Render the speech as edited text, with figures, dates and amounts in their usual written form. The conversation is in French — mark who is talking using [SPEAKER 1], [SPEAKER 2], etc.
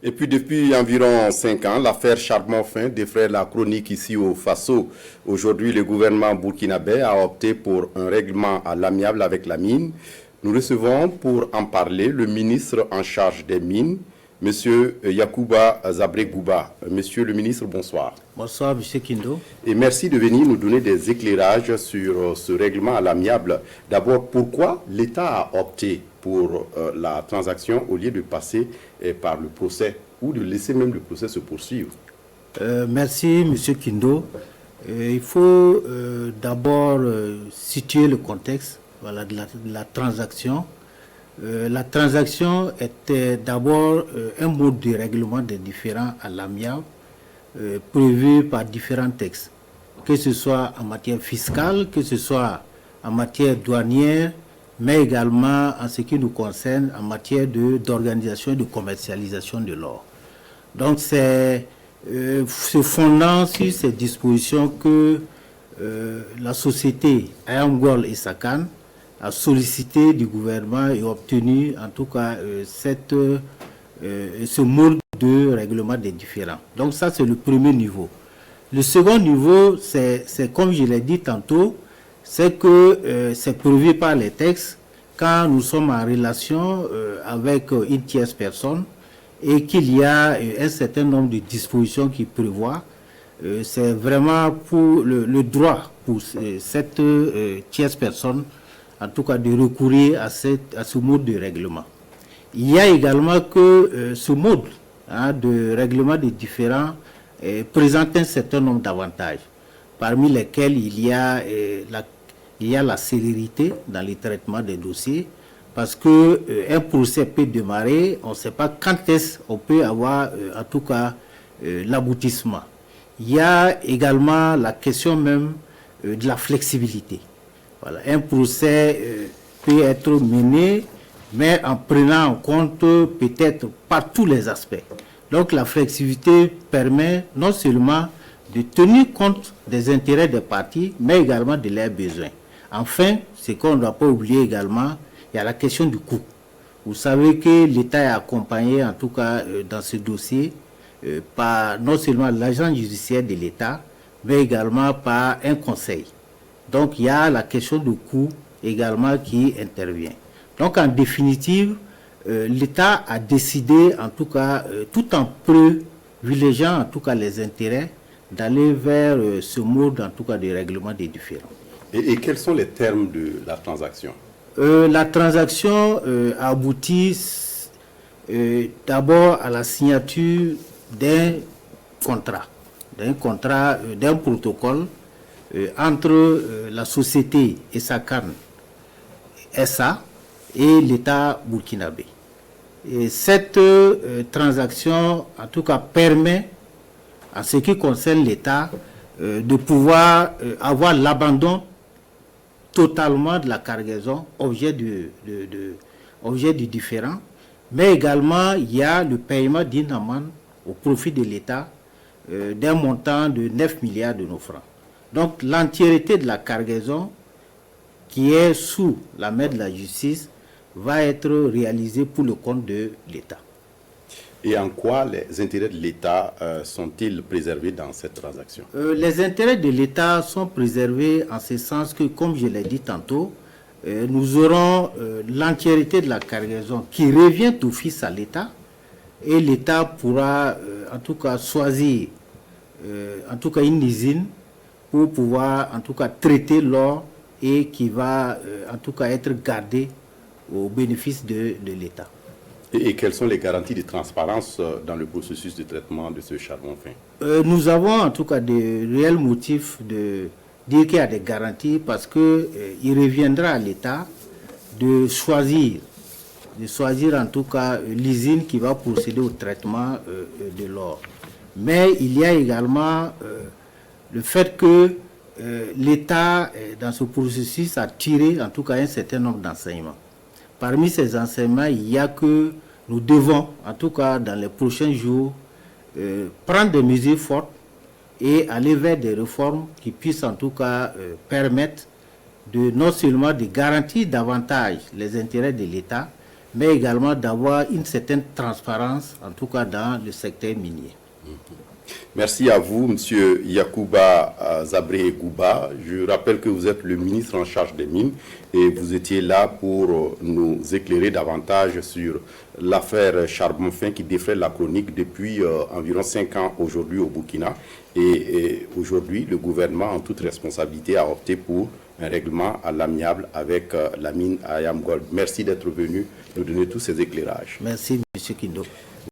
[SPEAKER 1] Et puis depuis environ 5 ans, l'affaire Charbon-Fin défraie la chronique ici au Faso. Aujourd'hui, le gouvernement burkinabé a opté pour un règlement à l'amiable avec la mine. Nous recevons pour en parler le ministre en charge des mines, M. Yacouba Zabré-Gouba. Monsieur le ministre, bonsoir.
[SPEAKER 2] Bonsoir, M. Kindo.
[SPEAKER 1] Et merci de venir nous donner des éclairages sur ce règlement à l'amiable. D'abord, pourquoi l'État a opté pour la transaction au lieu de passer par le procès ou de laisser même le procès se poursuivre?
[SPEAKER 2] Merci, M. Kindo. Il faut d'abord situer le contexte de la transaction. La transaction était d'abord un mode de règlement des différends à l'amiable prévu par différents textes, que ce soit en matière fiscale, que ce soit en matière douanière, mais également en ce qui nous concerne en matière d'organisation et de commercialisation de l'or. Donc c'est se fondant sur ces dispositions que la société Ayangol et Sakan a sollicité du gouvernement et obtenu en tout cas ce mode de règlement des différends. Donc ça c'est le premier niveau. Le second niveau, c'est comme je l'ai dit tantôt, c'est que c'est prévu par les textes quand nous sommes en relation avec une tierce personne et qu'il y a un certain nombre de dispositions qui prévoient. C'est vraiment pour le droit pour cette tierce personne, en tout cas de recourir à ce mode de règlement. Il y a également que ce mode de règlement des différends présente un certain nombre d'avantages, parmi lesquels il y a la célérité dans le traitement des dossiers, parce que un procès peut démarrer, on ne sait pas quand est-ce qu'on peut avoir en tout cas l'aboutissement. Il y a également la question même de la flexibilité. Voilà, un procès peut être mené, mais en prenant en compte peut-être pas tous les aspects. Donc la flexibilité permet non seulement de tenir compte des intérêts des parties, mais également de leurs besoins. Enfin, ce qu'on ne doit pas oublier également, il y a la question du coût. Vous savez que l'État est accompagné, en tout cas dans ce dossier, par non seulement l'agent judiciaire de l'État, mais également par un conseil. Donc il y a la question du coût également qui intervient. Donc en définitive, l'État a décidé, en tout cas, tout en privilégiant en tout cas les intérêts, d'aller vers ce mode en tout cas de règlement des différends.
[SPEAKER 1] Et quels sont les termes de la transaction?
[SPEAKER 2] La transaction aboutit d'abord à la signature d'un contrat, d'un protocole entre la société Essakan SA et l'État burkinabé. Et cette transaction, en tout cas, permet, en ce qui concerne l'État, de pouvoir avoir l'abandon totalement de la cargaison, objet du différend, mais également il y a le paiement d'une amende au profit de l'État d'un montant de 9 milliards de nos francs. Donc l'entièreté de la cargaison qui est sous la main de la justice va être réalisée pour le compte de l'État.
[SPEAKER 1] Et en quoi les intérêts de l'État sont-ils préservés dans cette transaction?
[SPEAKER 2] Les intérêts de l'État sont préservés en ce sens que, comme je l'ai dit tantôt, nous aurons l'entièreté de la cargaison qui revient d'office à l'État, et l'État pourra en tout cas choisir une usine pour pouvoir en tout cas traiter l'or et qui va en tout cas être gardé au bénéfice de l'État.
[SPEAKER 1] Et quelles sont les garanties de transparence dans le processus de traitement de ce charbon fin?
[SPEAKER 2] Nous avons en tout cas des réels motifs de dire qu'il y a des garanties parce qu'il reviendra à l'État de choisir en tout cas l'usine qui va procéder au traitement de l'or. Mais il y a également le fait que l'État, dans ce processus, a tiré en tout cas un certain nombre d'enseignements. Parmi ces enseignements, il y a que nous devons, en tout cas dans les prochains jours, prendre des mesures fortes et aller vers des réformes qui puissent en tout cas permettre non seulement de garantir davantage les intérêts de l'État, mais également d'avoir une certaine transparence, en tout cas dans le secteur minier.
[SPEAKER 1] Merci à vous, Monsieur Yacouba Zabré Gouba. Je rappelle que vous êtes le ministre en charge des mines et vous étiez là pour nous éclairer davantage sur l'affaire charbon fin qui défraie la chronique depuis environ 5 ans aujourd'hui au Burkina. Et aujourd'hui, le gouvernement, en toute responsabilité, a opté pour un règlement à l'amiable avec la mine Ayam Gold. Merci d'être venu nous donner tous ces éclairages.
[SPEAKER 2] Merci, Monsieur Kindo.